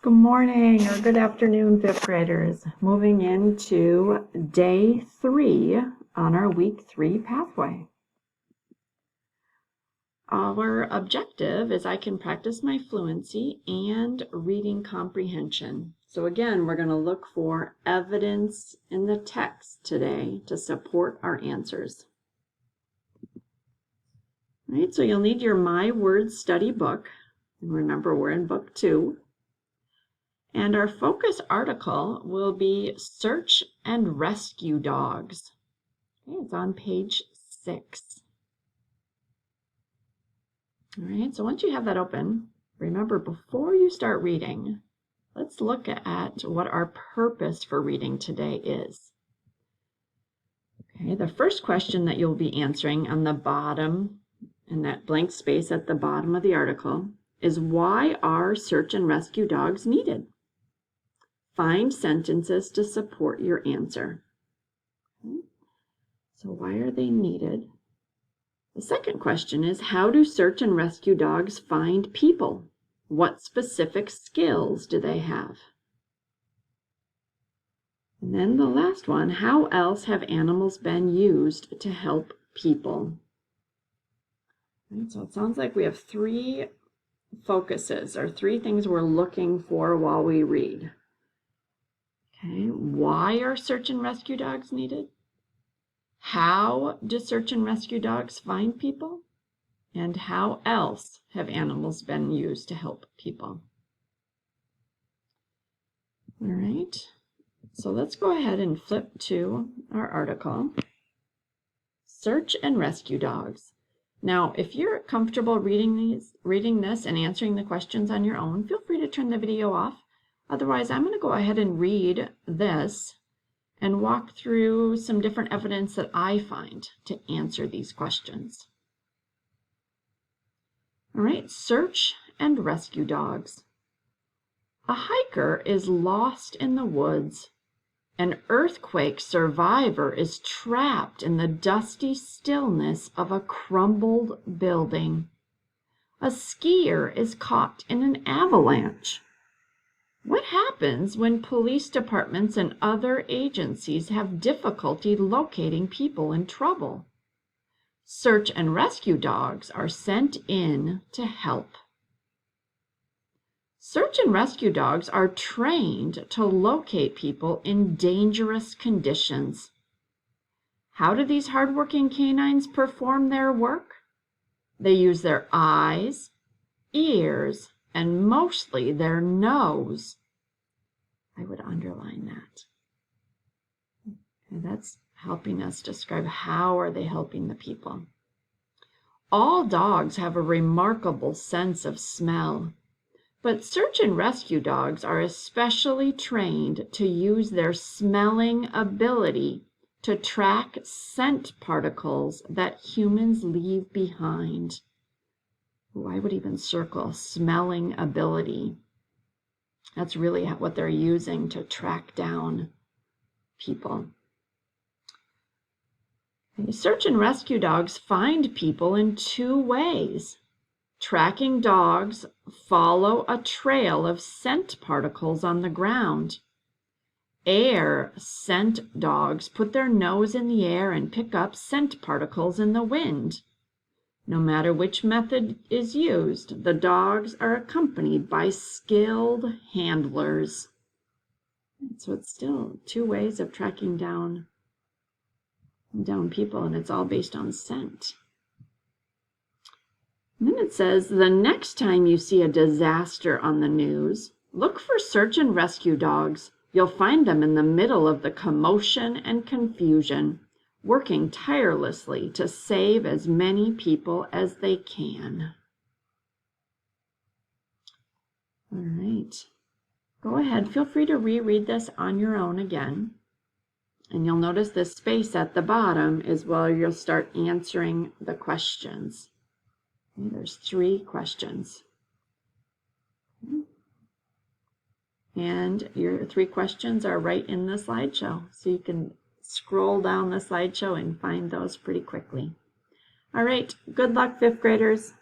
Good morning or good afternoon, fifth graders. Moving into day 3 on our week 3 pathway. Our objective is I can practice my fluency and reading comprehension. So again, we're going to look for evidence in the text today to support our answers. All right, so you'll need your My Words study book. And remember, we're in book 2. And our focus article will be Search and Rescue Dogs. Okay, it's on page 6. All right, so once you have that open, remember before you start reading, let's look at what our purpose for reading today is. Okay, the first question that you'll be answering on the bottom, in that blank space at the bottom of the article, is why are search and rescue dogs needed? Find sentences to support your answer. Okay. So why are they needed? The second question is, how do search and rescue dogs find people? What specific skills do they have? And then the last one, how else have animals been used to help people? So it sounds like we have 3 focuses, or 3 things we're looking for while we read. Okay, why are search and rescue dogs needed? How do search and rescue dogs find people? And how else have animals been used to help people? All right, so let's go ahead and flip to our article, Search and Rescue Dogs. Now, if you're comfortable reading this and answering the questions on your own, feel free to turn the video off. Otherwise, I'm going to go ahead and read this and walk through some different evidence that I find to answer these questions. All right, search and rescue dogs. A hiker is lost in the woods. An earthquake survivor is trapped in the dusty stillness of a crumbled building. A skier is caught in an avalanche. What happens when police departments and other agencies have difficulty locating people in trouble? Search and rescue dogs are sent in to help. Search and rescue dogs are trained to locate people in dangerous conditions. How do these hardworking canines perform their work? They use their eyes, ears, and mostly their nose. I would underline that. And that's helping us describe how are they helping the people. All dogs have a remarkable sense of smell, but search and rescue dogs are especially trained to use their smelling ability to track scent particles that humans leave behind. I would even circle smelling ability. That's really what they're using to track down people. Search and rescue dogs find people in 2 ways. Tracking dogs follow a trail of scent particles on the ground. Air scent dogs put their nose in the air and pick up scent particles in the wind. No matter which method is used, the dogs are accompanied by skilled handlers. So it's still 2 ways of tracking down people, and it's all based on scent. And then it says, the next time you see a disaster on the news, look for search and rescue dogs. You'll find them in the middle of the commotion and confusion, working tirelessly to save as many people as they can. All right. Go ahead, feel free to reread this on your own again. And you'll notice this space at the bottom is where you'll start answering the questions. Okay, there's 3 questions. And your 3 questions are right in the slideshow, so you can scroll down the slideshow and find those pretty quickly. All right, good luck, 5th graders.